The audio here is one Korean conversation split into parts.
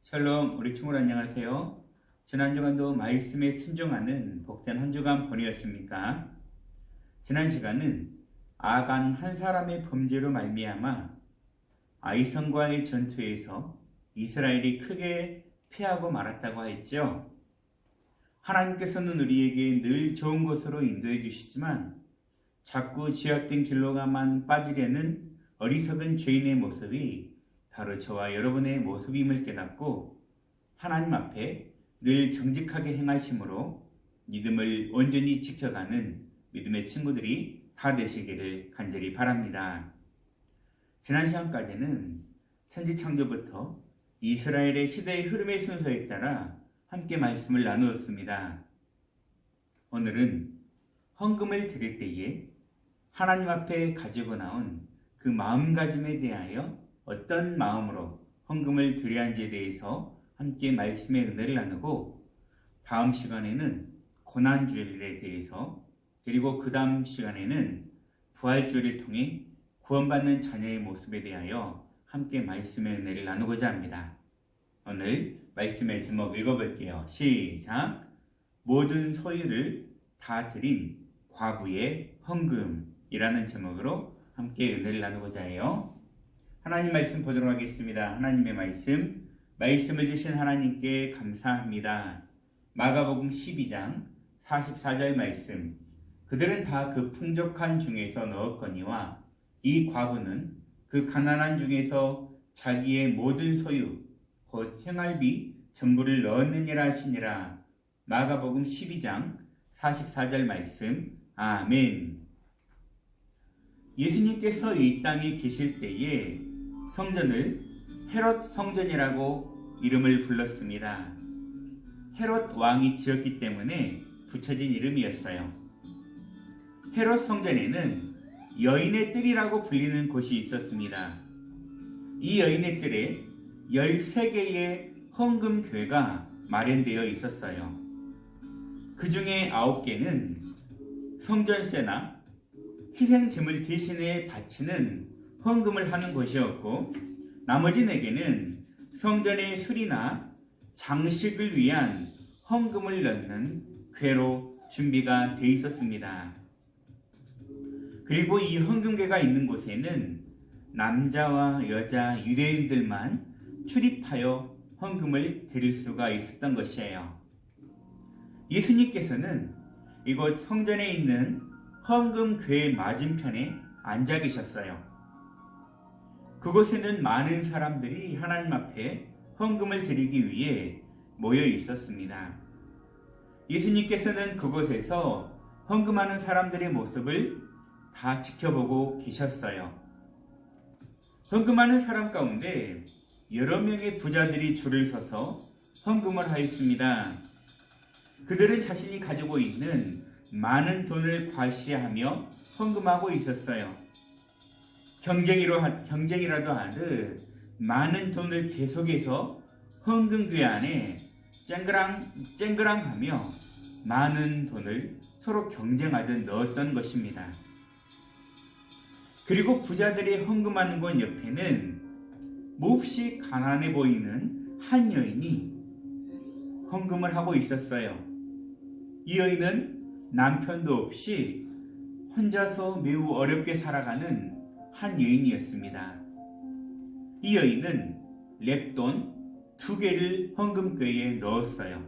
샬롬, 우리 친구들 안녕하세요. 지난 주간도 말씀에 순종하는 복된 한 주간 보내었습니까? 지난 시간은 아간 한 사람의 범죄로 말미암아 아이성과의 전투에서 이스라엘이 크게 패하고 말았다고 했죠. 하나님께서는 우리에게 늘 좋은 곳으로 인도해 주시지만 자꾸 죄악된 길로가만 빠지려는 어리석은 죄인의 모습이 바로 저와 여러분의 모습임을 깨닫고 하나님 앞에 늘 정직하게 행하심으로 믿음을 온전히 지켜가는 믿음의 친구들이 다 되시기를 간절히 바랍니다. 지난 시간까지는 천지창조부터 이스라엘의 시대의 흐름의 순서에 따라 함께 말씀을 나누었습니다. 오늘은 헌금을 드릴 때에 하나님 앞에 가지고 나온 그 마음가짐에 대하여 어떤 마음으로 헌금을 드려야 하는지에 대해서 함께 말씀의 은혜를 나누고, 다음 시간에는 고난주일에 대해서, 그리고 그 다음 시간에는 부활주일을 통해 구원받는 자녀의 모습에 대하여 함께 말씀의 은혜를 나누고자 합니다. 오늘 말씀의 제목 읽어볼게요. 시작! 모든 소유를 다 드린 과부의 헌금이라는 제목으로 함께 은혜를 나누고자 해요. 하나님 말씀 보도록 하겠습니다. 하나님의 말씀을 주신 하나님께 감사합니다. 마가복음 12장 44절 말씀. 그들은 다 그 풍족한 중에서 넣었거니와 이 과부는 그 가난한 중에서 자기의 모든 소유 곧 생활비 전부를 넣었느니라 하시니라. 마가복음 12장 44절 말씀. 아멘. 예수님께서 이 땅에 계실 때에 성전을 헤롯 성전이라고 이름을 불렀습니다. 헤롯 왕이 지었기 때문에 붙여진 이름이었어요. 헤롯 성전에는 여인의 뜰이라고 불리는 곳이 있었습니다. 이 여인의 뜰에 13개의 헌금궤가 마련되어 있었어요. 그 중에 9개는 성전세나 희생제물 대신에 바치는 헌금을 하는 곳이었고, 나머지 4개는 성전의 수리나 장식을 위한 헌금을 넣는 궤로 준비가 되어 있었습니다. 그리고 이 헌금궤가 있는 곳에는 남자와 여자 유대인들만 출입하여 헌금을 드릴 수가 있었던 것이에요. 예수님께서는 이곳 성전에 있는 헌금궤 맞은편에 앉아 계셨어요. 그곳에는 많은 사람들이 하나님 앞에 헌금을 드리기 위해 모여 있었습니다. 예수님께서는 그곳에서 헌금하는 사람들의 모습을 다 지켜보고 계셨어요. 헌금하는 사람 가운데 여러 명의 부자들이 줄을 서서 헌금을 하였습니다. 그들은 자신이 가지고 있는 많은 돈을 과시하며 헌금하고 있었어요. 경쟁이라도 하듯 많은 돈을 계속해서 헌금궤 안에 쨍그랑하며 많은 돈을 서로 경쟁하듯 넣었던 것입니다. 그리고 부자들이 헌금하는 곳 옆에는 몹시 가난해 보이는 한 여인이 헌금을 하고 있었어요. 이 여인은 남편도 없이 혼자서 매우 어렵게 살아가는 한 여인이었습니다. 이 여인은 랩돈 2개를 헌금궤에 넣었어요.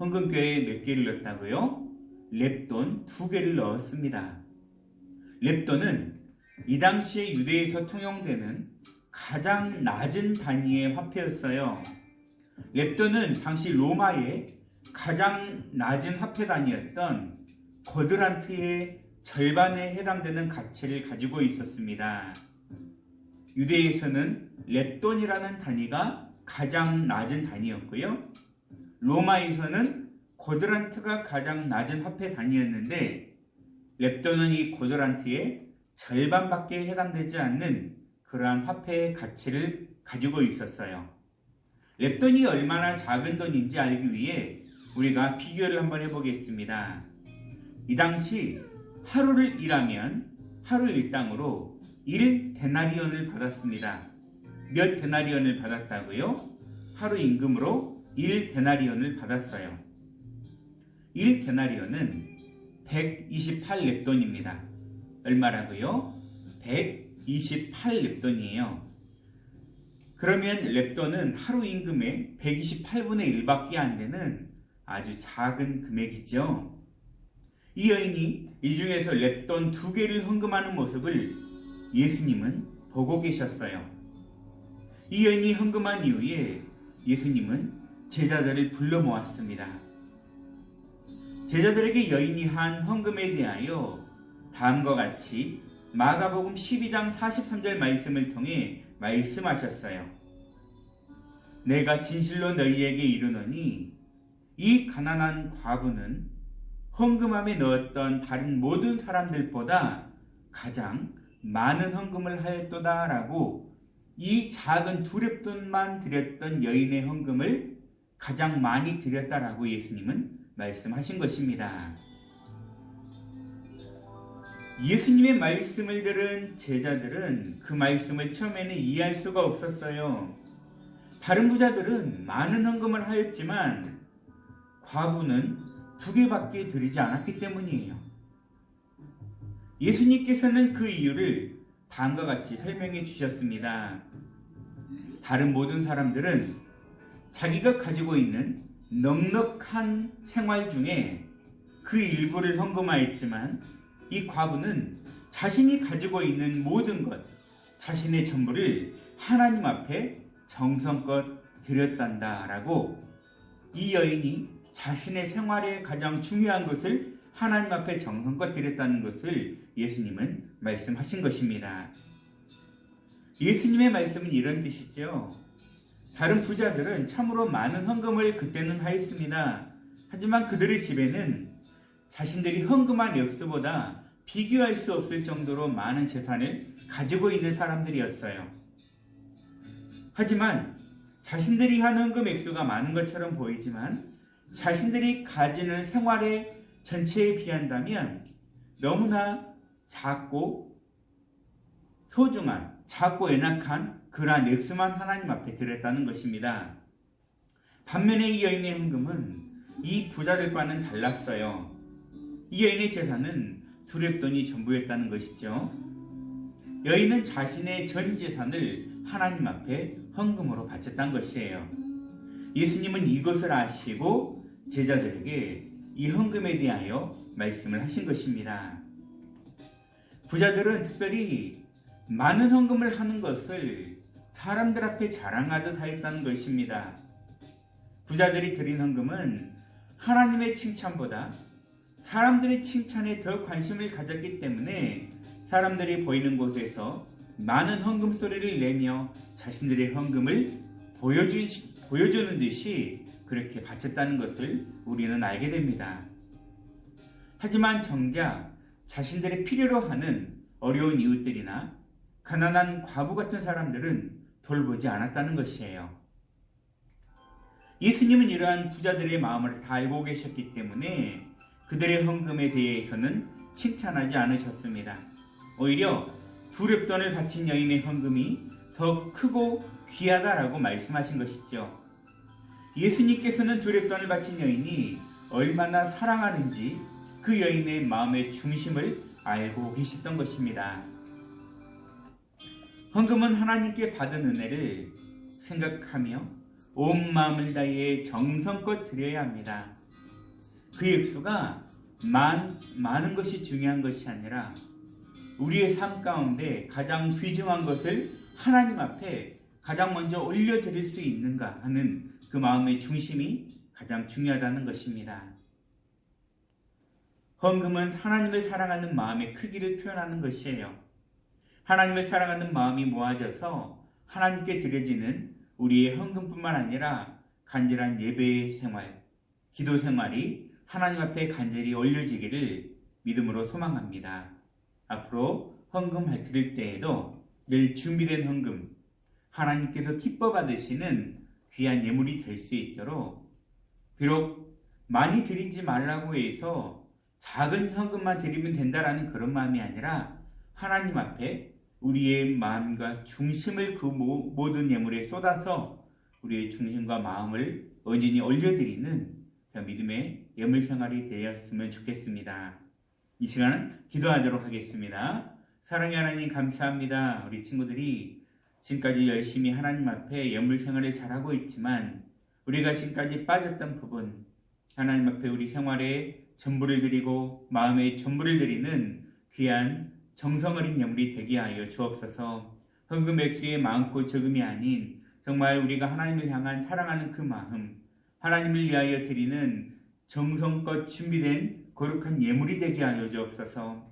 헌금궤에 몇 개를 넣었다고요? 랩돈 2개를 넣었습니다. 랩돈은 이 당시에 유대에서 통용되는 가장 낮은 단위의 화폐였어요. 랩돈은 당시 로마의 가장 낮은 화폐 단위였던 쿼드란트의 절반에 해당되는 가치를 가지고 있었습니다. 유대에서는 랩돈이라는 단위가 가장 낮은 단위였고요. 로마에서는 쿼드란트가 가장 낮은 화폐 단위였는데, 랩돈은 이 쿼드란트의 절반밖에 해당되지 않는 그러한 화폐의 가치를 가지고 있었어요. 랩돈이 얼마나 작은 돈인지 알기 위해 우리가 비교를 한번 해보겠습니다. 이 당시 하루를 일하면 하루 일당으로 1데나리온을 받았습니다. 몇 데나리온을 받았다고요? 하루 임금으로 1데나리온을 받았어요. 1데나리온은 128렙돈입니다. 얼마라고요? 128렙돈이에요. 그러면 렙돈은 하루 임금의 128분의 1밖에 안 되는 아주 작은 금액이죠. 이 여인이 이 중에서 렙돈 2개를 헌금하는 모습을 예수님은 보고 계셨어요. 이 여인이 헌금한 이후에 예수님은 제자들을 불러 모았습니다. 제자들에게 여인이 한 헌금에 대하여 다음과 같이 마가복음 12장 43절 말씀을 통해 말씀하셨어요. 내가 진실로 너희에게 이르노니 이 가난한 과부는 헌금함에 넣었던 다른 모든 사람들보다 가장 많은 헌금을 하였도다 라고 이 작은 2렙돈만 드렸던 여인의 헌금을 가장 많이 드렸다라고 예수님은 말씀하신 것입니다. 예수님의 말씀을 들은 제자들은 그 말씀을 처음에는 이해할 수가 없었어요. 다른 부자들은 많은 헌금을 하였지만 과부는 2개밖에 드리지 않았기 때문이에요. 예수님께서는 그 이유를 다음과 같이 설명해 주셨습니다. 다른 모든 사람들은 자기가 가지고 있는 넉넉한 생활 중에 그 일부를 헌금하였지만 이 과부는 자신이 가지고 있는 모든 것, 자신의 전부를 하나님 앞에 정성껏 드렸단다라고 이 여인이 자신의 생활에 가장 중요한 것을 하나님 앞에 정성껏 드렸다는 것을 예수님은 말씀하신 것입니다. 예수님의 말씀은 이런 뜻이죠. 다른 부자들은 참으로 많은 헌금을 그때는 하였습니다. 하지만 그들의 집에는 자신들이 헌금한 액수보다 비교할 수 없을 정도로 많은 재산을 가지고 있는 사람들이었어요. 하지만 자신들이 한 헌금 액수가 많은 것처럼 보이지만 자신들이 가지는 생활의 전체에 비한다면 너무나 작고 소중한, 작고 연약한 그러한 액수만 하나님 앞에 드렸다는 것입니다. 반면에 이 여인의 헌금은 이 부자들과는 달랐어요. 이 여인의 재산은 2렙돈이 전부였다는 것이죠. 여인은 자신의 전 재산을 하나님 앞에 헌금으로 바쳤다는 것이에요. 예수님은 이것을 아시고 제자들에게 이 헌금에 대하여 말씀을 하신 것입니다. 부자들은 특별히 많은 헌금을 하는 것을 사람들 앞에 자랑하듯 하였다는 것입니다. 부자들이 드린 헌금은 하나님의 칭찬보다 사람들의 칭찬에 더 관심을 가졌기 때문에 사람들이 보이는 곳에서 많은 헌금 소리를 내며 자신들의 헌금을 보여주는 듯이 그렇게 바쳤다는 것을 우리는 알게 됩니다. 하지만 정작 자신들의 필요로 하는 어려운 이웃들이나 가난한 과부 같은 사람들은 돌보지 않았다는 것이에요. 예수님은 이러한 부자들의 마음을 다 알고 계셨기 때문에 그들의 헌금에 대해서는 칭찬하지 않으셨습니다. 오히려 2렙돈을 바친 여인의 헌금이 더 크고 귀하다라고 말씀하신 것이죠. 예수님께서는 2렙돈을 바친 여인이 얼마나 사랑하는지 그 여인의 마음의 중심을 알고 계셨던 것입니다. 헌금은 하나님께 받은 은혜를 생각하며 온 마음을 다해 정성껏 드려야 합니다. 그 액수가 많은 것이 중요한 것이 아니라 우리의 삶 가운데 가장 귀중한 것을 하나님 앞에 가장 먼저 올려드릴 수 있는가 하는 그 마음의 중심이 가장 중요하다는 것입니다. 헌금은 하나님을 사랑하는 마음의 크기를 표현하는 것이에요. 하나님을 사랑하는 마음이 모아져서 하나님께 드려지는 우리의 헌금뿐만 아니라 간절한 예배의 생활, 기도 생활이 하나님 앞에 간절히 올려지기를 믿음으로 소망합니다. 앞으로 헌금 드릴 때에도 늘 준비된 헌금, 하나님께서 기뻐 받으시는 귀한 예물이 될 수 있도록 비록 많이 드리지 말라고 해서 작은 헌금만 드리면 된다라는 그런 마음이 아니라 하나님 앞에 우리의 마음과 중심을 그 모든 예물에 쏟아서 우리의 중심과 마음을 온전히 올려드리는 그 믿음의 예물 생활이 되었으면 좋겠습니다. 이 시간은 기도하도록 하겠습니다. 사랑의 하나님 감사합니다. 우리 친구들이 지금까지 열심히 하나님 앞에 예물 생활을 잘하고 있지만 우리가 지금까지 빠졌던 부분, 하나님 앞에 우리 생활에 전부를 드리고 마음에 전부를 드리는 귀한 정성 어린 예물이 되게 하여 주옵소서. 헌금 액수에 많고 적음이 아닌 정말 우리가 하나님을 향한 사랑하는 그 마음, 하나님을 위하여 드리는 정성껏 준비된 거룩한 예물이 되게 하여 주옵소서.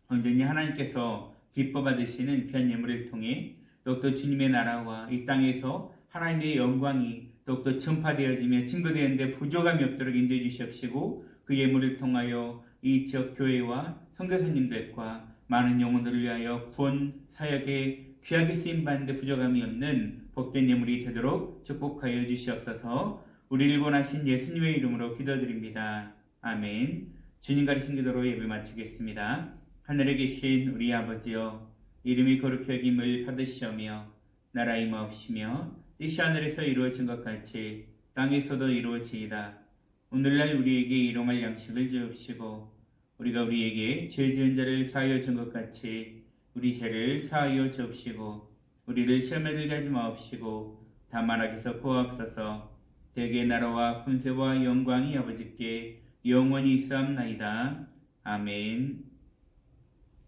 온전히 하나님께서 기뻐 받으시는 귀한 예물을 통해 더욱더 주님의 나라와 이 땅에서 하나님의 영광이 더욱더 전파되어지며 증거되는데 부족함이 없도록 인도해 주시옵시고 그 예물을 통하여 이 지역 교회와 선교사님들과 많은 영혼들을 위하여 구원 사역에 귀하게 쓰임받는데 부족함이 없는 복된 예물이 되도록 축복하여 주시옵소서. 우리를 원하신 예수님의 이름으로 기도드립니다. 아멘. 주님 가르친 기도로 예배 마치겠습니다. 하늘에 계신 우리 아버지여, 이름이 거룩히 여김을 받으시오며 나라 임하옵시며 뜻이 하늘에서 이루어진 것 같이 땅에서도 이루어지이다. 오늘날 우리에게 일용할 양식을 주옵시고 우리가 우리에게 죄 지은 자를 사하여 준 것 같이 우리 죄를 사하여 주옵시고 우리를 시험에 들게 하지 마옵시고 다만 악에서 구하옵소서. 대개 나라와 군세와 영광이 아버지께 영원히 있사옵나이다. 아멘.